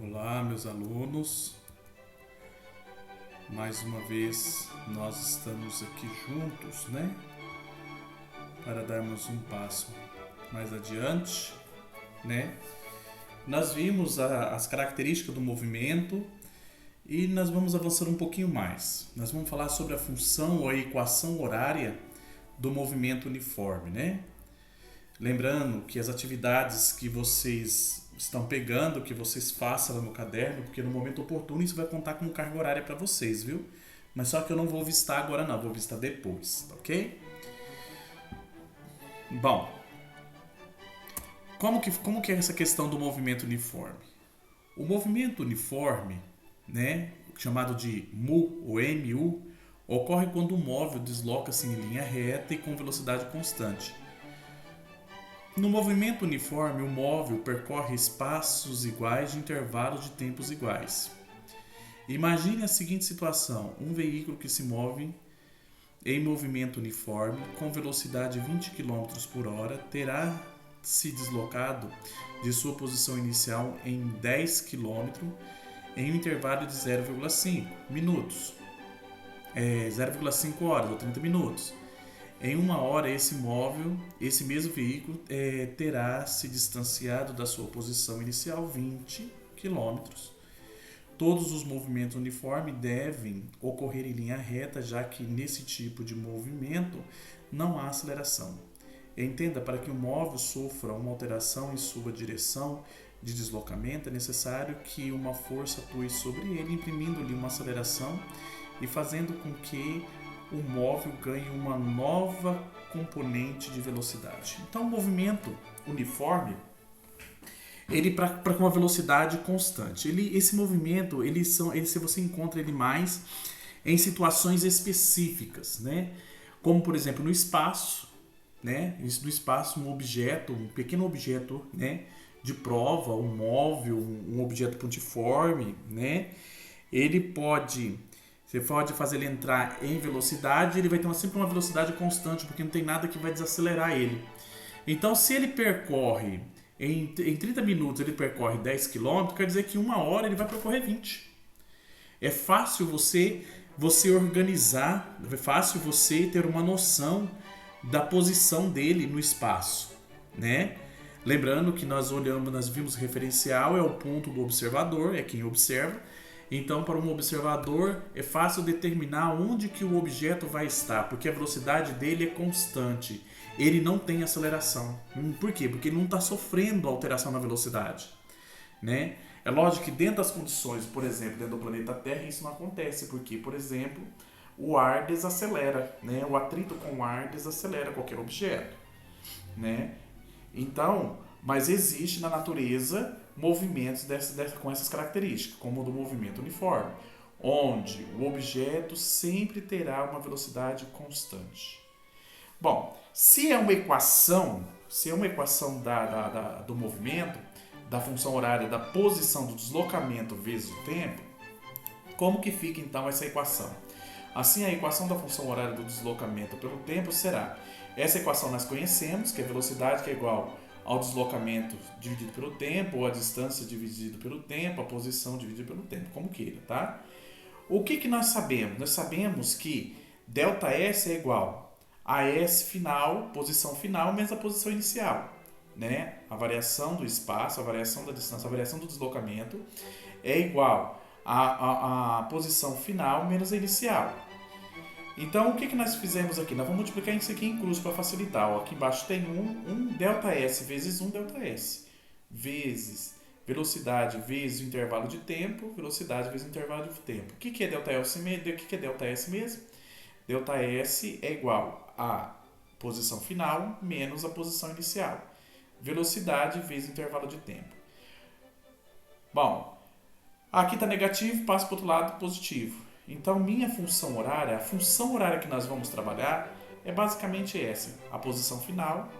Olá, meus alunos. Mais uma vez nós estamos aqui juntos, né? Para darmos um passo mais adiante, né? Nós vimos as características do movimento e nós vamos avançar um pouquinho mais. Nós vamos falar sobre a função ou a equação horária do movimento uniforme, né? Lembrando que as atividades que vocês estão pegando, que vocês façam lá no caderno, porque no momento oportuno isso vai contar como carga horária para vocês, viu? Mas só que eu não vou vistar agora não, vou vistar depois, ok? Bom, como que é essa questão do movimento uniforme? O movimento uniforme, né, chamado de MU ou MU, ocorre quando o móvel desloca-se em linha reta e com velocidade constante. No movimento uniforme, o móvel percorre espaços iguais de intervalos de tempos iguais. Imagine a seguinte situação: um veículo que se move em movimento uniforme com velocidade de 20 km por hora terá se deslocado de sua posição inicial em 10 km em um intervalo de 0,5 minutos, 0,5 horas ou 30 minutos. Em uma hora, esse mesmo veículo terá se distanciado da sua posição inicial 20 km. Todos os movimentos uniformes devem ocorrer em linha reta, já que nesse tipo de movimento não há aceleração. Entenda, para que o móvel sofra uma alteração em sua direção de deslocamento, é necessário que uma força atue sobre ele, imprimindo-lhe uma aceleração e fazendo com que o móvel ganha uma nova componente de velocidade. Então, o movimento uniforme, ele para uma velocidade constante. Esse movimento, se você encontra ele mais em situações específicas, né? Como por exemplo no espaço, né? No espaço, um pequeno objeto, né? De prova, um móvel, um objeto pontiforme, né? Você pode fazer ele entrar em velocidade, ele vai ter sempre uma velocidade constante, porque não tem nada que vai desacelerar ele. Então, se ele percorre, em 30 minutos ele percorre 10 km, quer dizer que em uma hora ele vai percorrer 20. É fácil você organizar, é fácil você ter uma noção da posição dele no espaço, né? Lembrando que nós vimos referencial, é o ponto do observador, é quem observa. Então, para um observador, é fácil determinar onde que o objeto vai estar, porque a velocidade dele é constante. Ele não tem aceleração. Por quê? Porque ele não está sofrendo alteração na velocidade, né? É lógico que dentro das condições, por exemplo, dentro do planeta Terra, isso não acontece, porque, por exemplo, o ar desacelera, né? O atrito com o ar desacelera qualquer objeto, né? Então, mas existe na natureza movimentos com essas características, como o do movimento uniforme, onde o objeto sempre terá uma velocidade constante. Bom, se é uma equação do movimento, da função horária, da posição do deslocamento vezes o tempo, como que fica então essa equação? Assim, a equação da função horária do deslocamento pelo tempo será: essa equação nós conhecemos, que é a velocidade que é igual ao deslocamento dividido pelo tempo, ou a distância dividida pelo tempo, a posição dividida pelo tempo, como queira, tá? O que nós sabemos? Nós sabemos que ΔS é igual a S final, posição final, menos a posição inicial, né? A variação do espaço, a variação da distância, a variação do deslocamento é igual a posição final menos a inicial. Então, o que nós fizemos aqui? Nós vamos multiplicar isso aqui em cruz para facilitar. Ó, aqui embaixo tem 1 ΔS vezes 1 ΔS, vezes velocidade vezes o intervalo de tempo, velocidade vezes o intervalo de tempo. O que é ΔS mesmo? O que é ΔS mesmo? ΔS é igual a posição final menos a posição inicial. Velocidade vezes o intervalo de tempo. Bom, aqui está negativo, passa para o outro lado positivo. Então, minha função horária, a função horária que nós vamos trabalhar é basicamente essa: a posição final,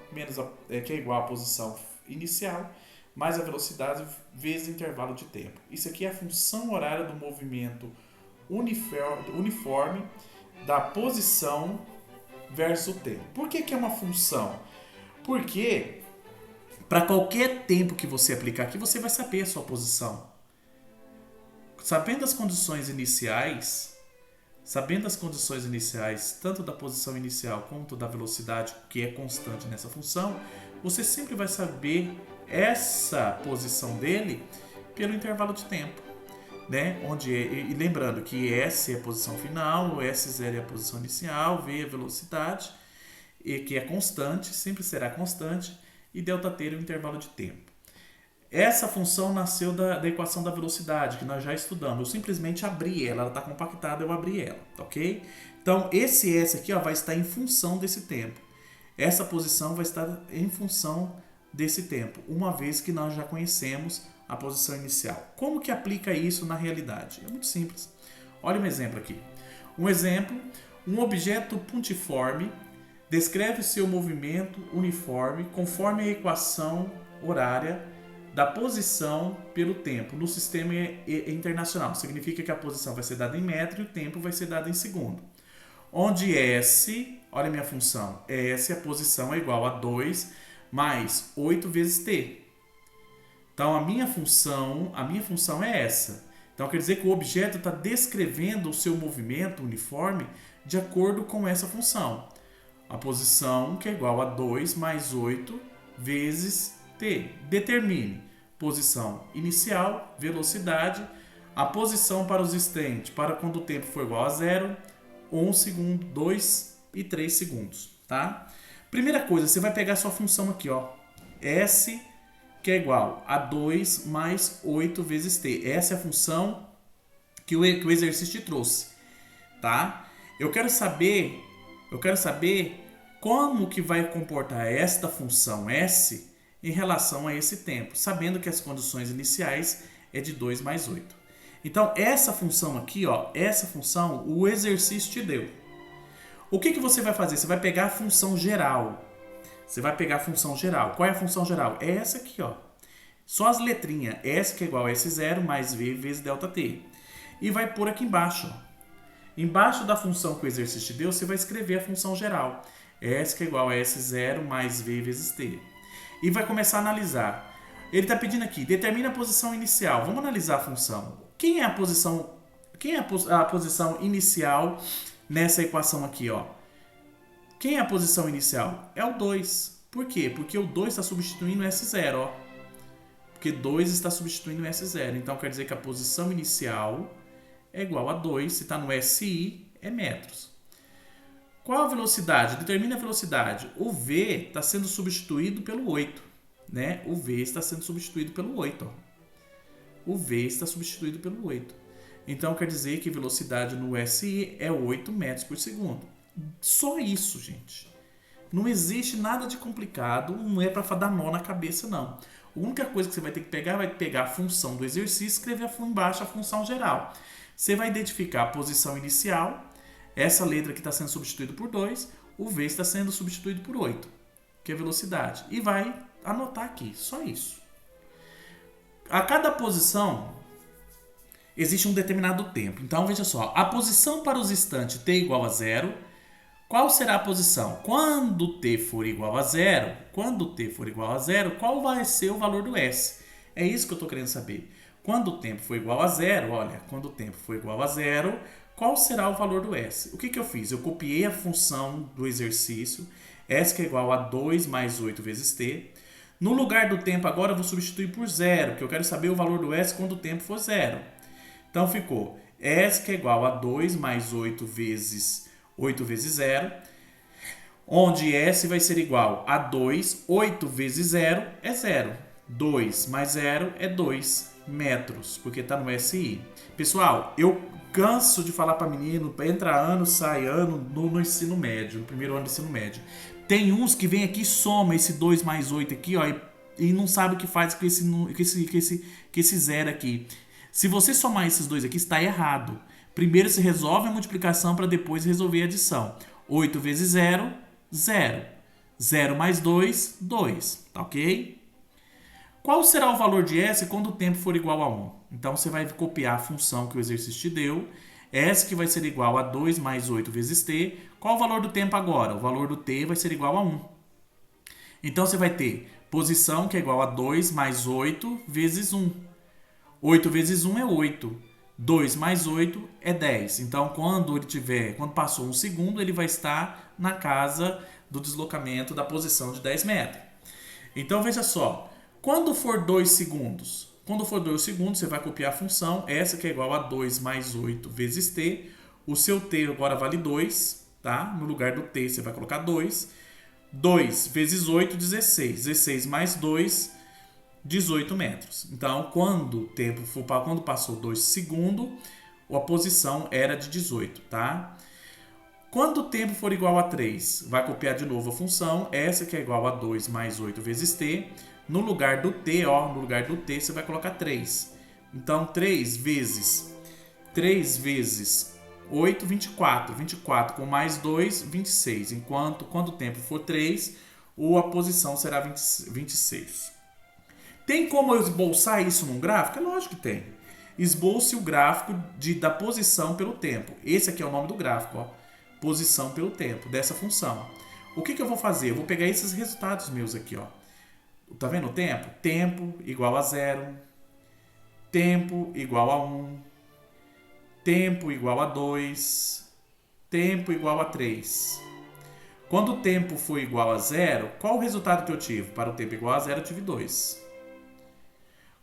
que é igual à posição inicial, mais a velocidade vezes o intervalo de tempo. Isso aqui é a função horária do movimento uniforme da posição versus o tempo. Por que é uma função? Porque para qualquer tempo que você aplicar aqui, você vai saber a sua posição. sabendo as condições iniciais, tanto da posição inicial quanto da velocidade, que é constante nessa função, você sempre vai saber essa posição dele pelo intervalo de tempo, né? E lembrando que S é a posição final, S0 é a posição inicial, V é a velocidade, e que é constante, sempre será constante, e ΔT é o intervalo de tempo. Essa função nasceu da equação da velocidade, que nós já estudamos. Eu simplesmente abri ela está compactada, eu abri ela, ok? Então, esse S aqui vai estar em função desse tempo. Essa posição vai estar em função desse tempo, uma vez que nós já conhecemos a posição inicial. Como que aplica isso na realidade? É muito simples. Olha um exemplo aqui. Um objeto pontiforme descreve seu movimento uniforme conforme a equação horária da posição pelo tempo no sistema internacional. Significa que a posição vai ser dada em metro e o tempo vai ser dado em segundo. Onde S, olha a minha função, S, a posição é igual a 2 mais 8 vezes T. Então, a minha função é essa. Então, quer dizer que o objeto está descrevendo o seu movimento uniforme de acordo com essa função. A posição, que é igual a 2 mais 8 vezes T. Determine posição inicial, velocidade, a posição para os instantes, para quando o tempo for igual a 0, 1 segundo, 2 e 3 segundos, tá? Primeira coisa, você vai pegar a sua função aqui, ó, S, que é igual a 2 mais 8 vezes T. Essa é a função que o exercício te trouxe, tá? Eu quero saber como que vai comportar esta função S em relação a esse tempo, sabendo que as condições iniciais é de 2 mais 8. Então, essa função aqui, ó, o exercício te deu. O que você vai fazer? Você vai pegar a função geral. Qual é a função geral? É essa aqui, ó. Só as letrinhas. S que é igual a S0 mais V vezes ΔT. E vai pôr aqui embaixo, ó. Embaixo da função que o exercício te deu, você vai escrever a função geral. S que é igual a S0 mais V vezes T. E vai começar a analisar. Ele está pedindo aqui, determina a posição inicial. Vamos analisar a função. Quem é a posição inicial nessa equação aqui, ó? Quem é a posição inicial? É o 2. Por quê? Porque o 2 está substituindo o S0, ó. Porque 2 está substituindo o S0. Então, quer dizer que a posição inicial é igual a 2. Se está no SI, é metros. Qual a velocidade? Determina a velocidade. O V está sendo substituído pelo 8. Né? O V está sendo substituído pelo 8. Ó. O V está substituído pelo 8. Então, quer dizer que a velocidade no SI é 8 metros por segundo. Só isso, gente. Não existe nada de complicado. Não é para dar nó na cabeça, não. A única coisa que você vai ter que pegar a função do exercício e escrever embaixo a função geral. Você vai identificar a posição inicial. Essa letra que está sendo substituída por 2, o V está sendo substituído por 8, que é a velocidade. E vai anotar aqui, só isso. A cada posição existe um determinado tempo. Então, veja só, a posição para os instantes t igual a 0, qual será a posição? Quando t for igual a 0, qual vai ser o valor do S? É isso que eu estou querendo saber. Quando o tempo for igual a 0, qual será o valor do S? O que eu fiz? Eu copiei a função do exercício, S que é igual a 2 mais 8 vezes T. No lugar do tempo agora eu vou substituir por 0, porque eu quero saber o valor do S quando o tempo for 0. Então ficou S que é igual a 2 mais 8 vezes 0, onde S vai ser igual a 2, 8 vezes 0 é 0. 2 mais 0 é 2 metros, porque está no SI. Pessoal, eu canso de falar para menino, entra ano, sai ano no ensino médio, no primeiro ano do ensino médio. Tem uns que vem aqui e soma esse 2 mais 8 aqui, ó, e não sabe o que faz com esse zero aqui. Se você somar esses dois aqui, está errado. Primeiro você resolve a multiplicação para depois resolver a adição. 8 vezes 0, 0. 0 mais 2, 2. Tá ok? Qual será o valor de S quando o tempo for igual a 1? Então, você vai copiar a função que o exercício te deu. S que vai ser igual a 2 mais 8 vezes T. Qual o valor do tempo agora? O valor do T vai ser igual a 1. Então, você vai ter posição que é igual a 2 mais 8 vezes 1. 8 vezes 1 é 8. 2 mais 8 é 10. Então, quando passou um segundo, ele vai estar na casa do deslocamento da posição de 10 metros. Então, veja só. Quando for 2 segundos, você vai copiar a função, essa que é igual a 2 mais 8 vezes t. O seu t agora vale 2, tá? No lugar do t, você vai colocar 2. 2 vezes 8, 16. 16 mais 2, 18 metros. Então, quando passou 2 segundos, a posição era de 18, tá? Quando o tempo for igual a 3, vai copiar de novo a função, essa que é igual a 2 mais 8 vezes t. No lugar do t, você vai colocar 3. Então, 3 vezes 8, 24. 24 com mais 2, 26. Enquanto, quando o tempo for 3, a posição será 26. Tem como eu esboçar isso num gráfico? É lógico que tem. Esboce o gráfico da posição pelo tempo. Esse aqui é o nome do gráfico, ó. Posição pelo tempo, dessa função. O que eu vou fazer? Eu vou pegar esses resultados meus aqui, ó. Tá vendo o tempo? Tempo igual a 0. Tempo igual a 1. Tempo igual a 2. Tempo igual a 3. Quando o tempo for igual a 0, qual o resultado que eu tive? Para o tempo igual a 0, eu tive 2.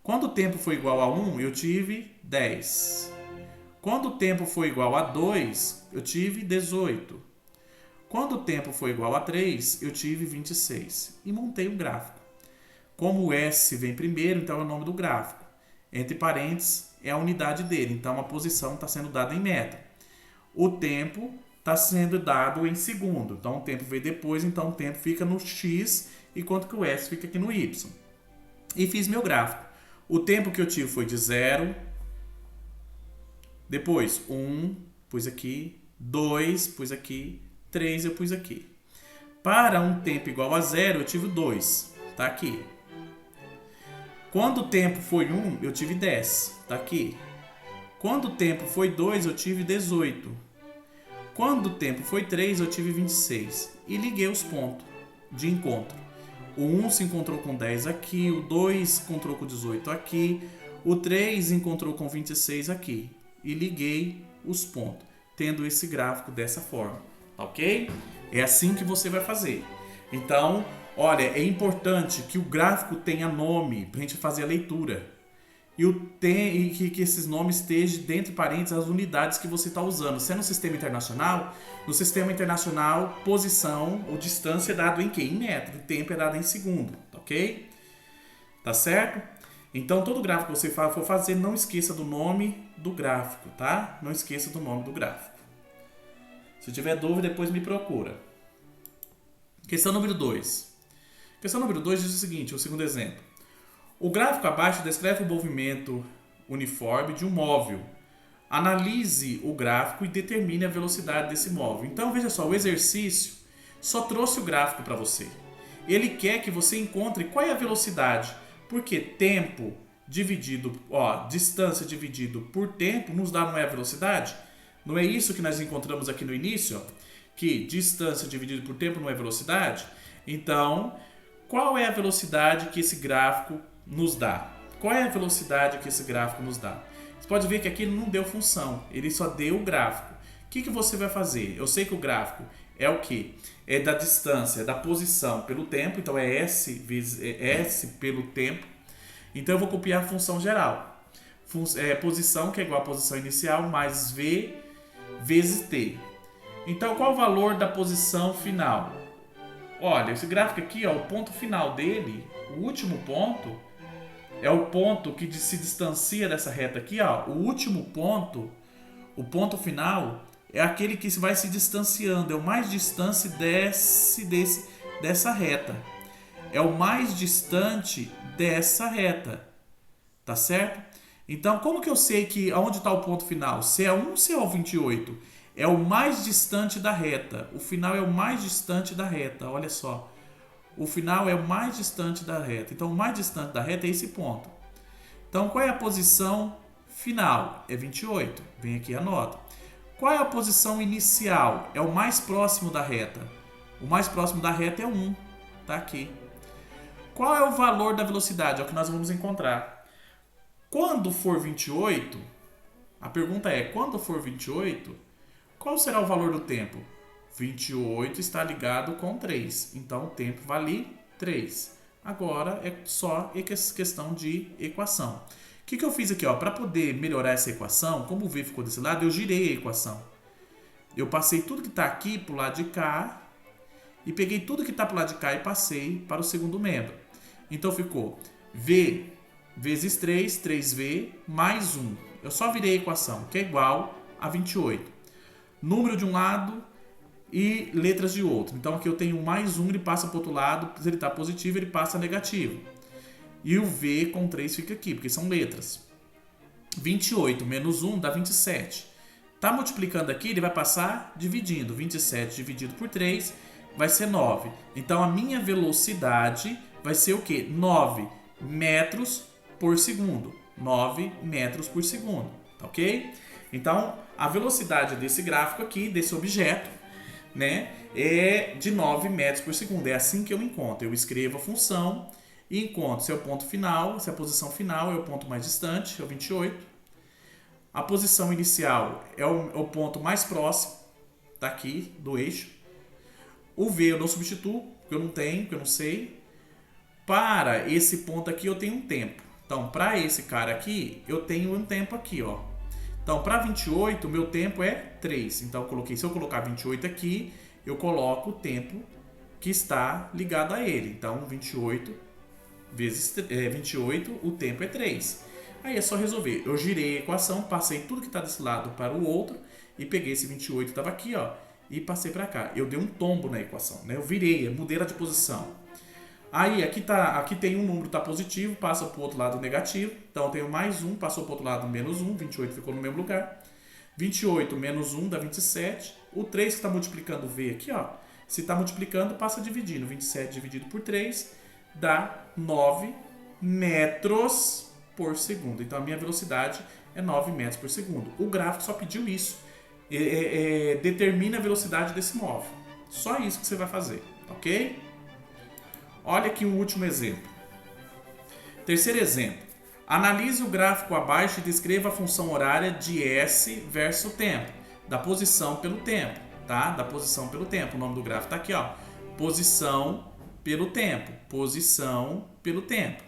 Quando o tempo for igual a 1, eu tive 10. Quando o tempo for igual a 2, eu tive 18. Quando o tempo for igual a 3, eu tive 26. E montei um gráfico. Como o S vem primeiro, então é o nome do gráfico. Entre parênteses, é a unidade dele. Então, a posição está sendo dada em metro. O tempo está sendo dado em segundo. Então, o tempo veio depois, então o tempo fica no X, enquanto que o S fica aqui no Y. E fiz meu gráfico. O tempo que eu tive foi de 0. Depois, 1, pus aqui. 2, pus aqui. 3, eu pus aqui. Para um tempo igual a 0, eu tive 2. Está aqui. Quando o tempo foi 1, eu tive 10. Está aqui. Quando o tempo foi 2, eu tive 18. Quando o tempo foi 3, eu tive 26. E liguei os pontos de encontro. O 1 se encontrou com 10 aqui, o 2 encontrou com 18 aqui, o 3 encontrou com 26 aqui. E liguei os pontos, tendo esse gráfico dessa forma. Ok? É assim que você vai fazer. Então, olha, é importante que o gráfico tenha nome para a gente fazer a leitura. E que esses nomes estejam dentro de parênteses as unidades que você está usando. Se é no sistema internacional, posição ou distância é dado em quê? Em metro. O tempo é dado em segundo. Ok? Tá certo? Então, todo gráfico que você for fazer, não esqueça do nome do gráfico, tá? Não esqueça do nome do gráfico. Se tiver dúvida, depois me procura. Questão número 2. Questão número 2 diz o seguinte, o segundo exemplo. O gráfico abaixo descreve o movimento uniforme de um móvel. Analise o gráfico e determine a velocidade desse móvel. Então, veja só, o exercício só trouxe o gráfico para você. Ele quer que você encontre qual é a velocidade, porque tempo dividido, distância dividido por tempo nos dá, não é a velocidade? Não é isso que nós encontramos aqui no início? Que distância dividido por tempo não é velocidade? Então, qual é a velocidade que esse gráfico nos dá? Qual é a velocidade que esse gráfico nos dá? Você pode ver que aqui ele não deu função, ele só deu o gráfico. O que você vai fazer? Eu sei que o gráfico é o quê? É da distância, da posição pelo tempo, então é S pelo tempo. Então eu vou copiar a função geral. Posição, que é igual a posição inicial, mais V vezes T. Então qual o valor da posição final? Olha, esse gráfico aqui, o ponto final dele, o último ponto, é o ponto que se distancia dessa reta aqui, o último ponto, o ponto final, é aquele que vai se distanciando, é o mais distante dessa reta. É o mais distante dessa reta, tá certo? Então, como que eu sei que onde está o ponto final? Se é 1 ou se é o 28? É o mais distante da reta. O final é o mais distante da reta, olha só. O final é o mais distante da reta. Então, o mais distante da reta é esse ponto. Então, qual é a posição final? É 28. Vem aqui e anota. Qual é a posição inicial? É o mais próximo da reta. O mais próximo da reta é 1. Tá aqui. Qual é o valor da velocidade? É o que nós vamos encontrar. Quando for 28, A pergunta é, quando for 28, qual será o valor do tempo? 28 está ligado com 3, então o tempo vale 3. Agora é só questão de equação. O que eu fiz aqui? Para poder melhorar essa equação, como o V ficou desse lado, eu girei a equação. Eu passei tudo que está aqui para o lado de cá e peguei tudo que está para o lado de cá e passei para o segundo membro. Então ficou V vezes 3, 3V, mais 1. Eu só virei a equação, que é igual a 28. Número de um lado e letras de outro. Então aqui eu tenho mais 1, ele passa para o outro lado, se ele está positivo, ele passa negativo. E o V com 3 fica aqui, porque são letras. 28 menos 1 dá 27. Está multiplicando aqui, ele vai passar dividindo. 27 dividido por 3 vai ser 9. Então a minha velocidade vai ser o quê? 9 metros por segundo. 9 metros por segundo, tá ok? Então a velocidade desse gráfico aqui, desse objeto, né, é de 9 metros por segundo. É assim que eu encontro. Eu escrevo a função e encontro se é o ponto final, se a posição final é o ponto mais distante, é o 28. A posição inicial é o ponto mais próximo, tá aqui, do eixo. O V eu não substituo, porque eu não tenho, porque eu não sei. Para esse ponto aqui eu tenho um tempo. Então, para esse cara aqui, eu tenho um tempo aqui, ó. Então, para 28, o meu tempo é 3. Então, se eu colocar 28 aqui, eu coloco o tempo que está ligado a ele. Então, 28 vezes 28, o tempo é 3. Aí é só resolver. Eu girei a equação, passei tudo que está desse lado para o outro e peguei esse 28 que estava aqui, ó, e passei para cá. Eu dei um tombo na equação, né? Eu virei, eu mudei ela de posição. Aí aqui tem um número, está positivo, passa para o outro lado negativo. Então eu tenho mais 1, passou para o outro lado menos 1, 28 ficou no mesmo lugar. 28 menos 1 dá 27. O 3 que está multiplicando o V aqui, ó, se está multiplicando, passa dividindo. 27 dividido por 3 dá 9 metros por segundo. Então a minha velocidade é 9 metros por segundo. O gráfico só pediu isso. Determina a velocidade desse móvel. Só isso que você vai fazer, ok? Olha aqui um último exemplo. Terceiro exemplo. Analise o gráfico abaixo e descreva a função horária de S versus tempo. Da posição pelo tempo, tá? Da posição pelo tempo. O nome do gráfico está aqui, ó. Posição pelo tempo. Posição pelo tempo.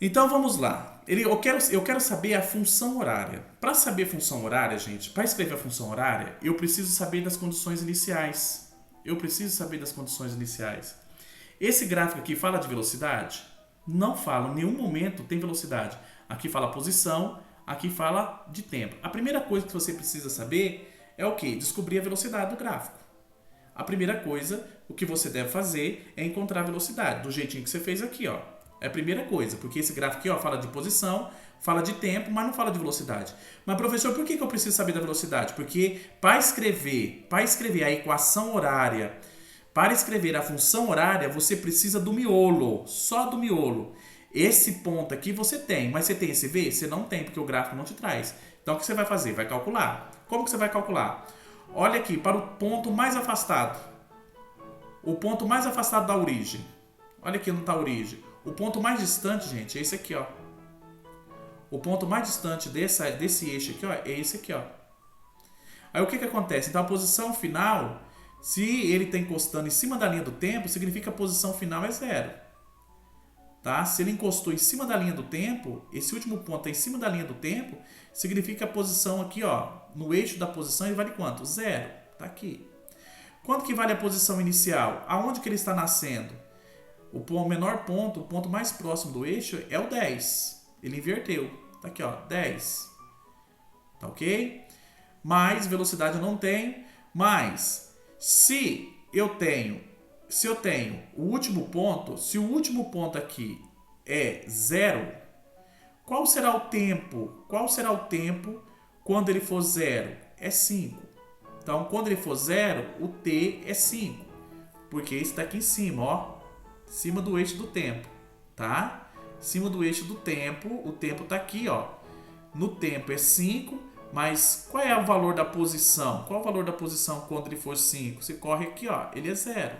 Então vamos lá. Eu quero saber a função horária. Para saber a função horária, gente, para escrever a função horária, eu preciso saber das condições iniciais. Esse gráfico aqui fala de velocidade? Não fala, em nenhum momento tem velocidade. Aqui fala posição, aqui fala de tempo. A primeira coisa que você precisa saber é o quê? Descobrir a velocidade do gráfico. A primeira coisa, o que você deve fazer é encontrar a velocidade, do jeitinho que você fez aqui, ó. É a primeira coisa, porque esse gráfico aqui, ó, fala de posição, fala de tempo, mas não fala de velocidade. Mas, professor, por que eu preciso saber da velocidade? Porque para escrever a equação horária, para escrever a função horária, você precisa do miolo, só do miolo. Esse ponto aqui você tem, mas você tem esse V? Você não tem, porque o gráfico não te traz. Então, o que você vai fazer? Vai calcular. Como que você vai calcular? Olha aqui, para o ponto mais afastado. O ponto mais afastado da origem. Olha aqui onde está a origem. O ponto mais distante, gente, é esse aqui, ó. O ponto mais distante desse eixo aqui, ó, é esse aqui, ó. Aí o que acontece? Então, a posição final, se ele está encostando em cima da linha do tempo, significa que a posição final é 0. Tá? Se ele encostou em cima da linha do tempo, esse último ponto é em cima da linha do tempo, significa que a posição aqui, ó, no eixo da posição, ele vale quanto? 0. Tá aqui. Quanto que vale a posição inicial? Aonde que ele está nascendo? O menor ponto, o ponto mais próximo do eixo é o 10. Ele inverteu. Tá aqui, ó, 10. Tá ok? Mais velocidade eu não tenho, mas se eu tenho o último ponto, se o último ponto aqui é 0, qual será o tempo? Qual será o tempo quando ele for 0? É 5. Então, quando ele for 0, o t é 5. Porque está aqui em cima, ó. Em cima do eixo do tempo, tá? Em cima do eixo do tempo, o tempo está aqui, ó. No tempo é 5, mas qual é o valor da posição? Qual é o valor da posição quando ele for 5? Você corre aqui, ó, ele é 0.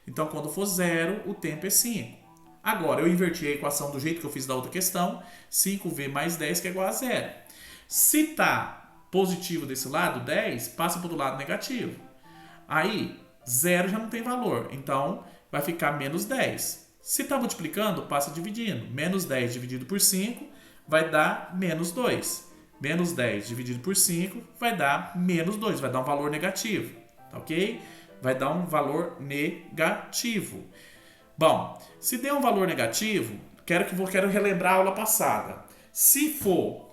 Então, quando for 0, o tempo é 5. Agora, eu inverti a equação do jeito que eu fiz da outra questão. 5V mais 10 que é igual a 0. Se tá positivo desse lado, 10, passa para o lado negativo. Aí, 0 já não tem valor, então vai ficar menos 10. Se está multiplicando, passa dividindo. Menos 10 dividido por 5 vai dar menos 2. Menos 10 dividido por 5 vai dar menos 2, vai dar um valor negativo, tá ok? Vai dar um valor negativo. Bom, se der um valor negativo, quero relembrar a aula passada. Se for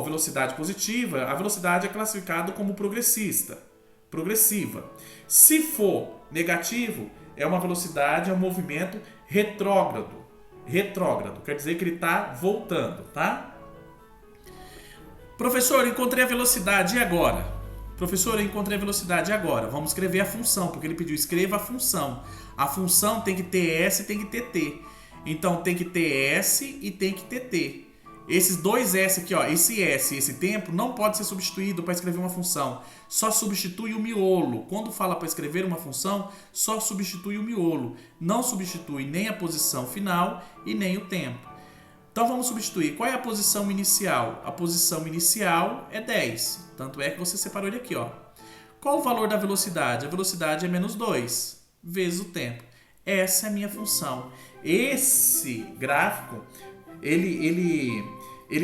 a velocidade positiva, a velocidade é classificada como progressiva. Se for negativo, é uma velocidade, é um movimento retrógrado. Retrógrado, quer dizer que ele está voltando, tá? Professor, encontrei a velocidade, e agora? Professor, eu encontrei a velocidade, e agora? Vamos escrever a função, porque ele pediu escreva a função. A função tem que ter S e tem que ter T. Então tem que ter S e tem que ter T. Esses dois S aqui, ó, esse S e esse tempo não pode ser substituído para escrever uma função. Só substitui o miolo. Quando fala para escrever uma função, só substitui o miolo. Não substitui nem a posição final e nem o tempo. Então vamos substituir. Qual é a posição inicial? A posição inicial é 10. Tanto é que você separou ele aqui, ó. Qual o valor da velocidade? A velocidade é menos 2 vezes o tempo. Essa é a minha função. Esse gráfico, ele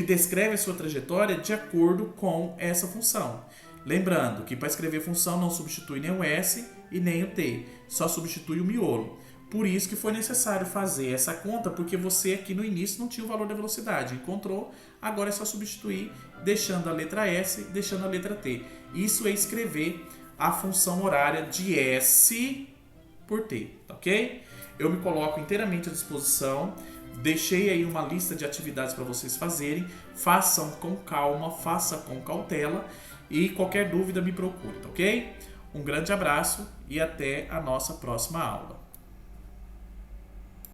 descreve a sua trajetória de acordo com essa função. Lembrando que para escrever função não substitui nem o S e nem o T, só substitui o miolo. Por isso que foi necessário fazer essa conta, porque você aqui no início não tinha o valor da velocidade. Encontrou, agora é só substituir, deixando a letra S e deixando a letra T. Isso é escrever a função horária de S por T, tá ok? Eu me coloco inteiramente à disposição. Deixei aí uma lista de atividades para vocês fazerem. Façam com calma, façam com cautela e qualquer dúvida me procure, tá ok? Um grande abraço e até a nossa próxima aula.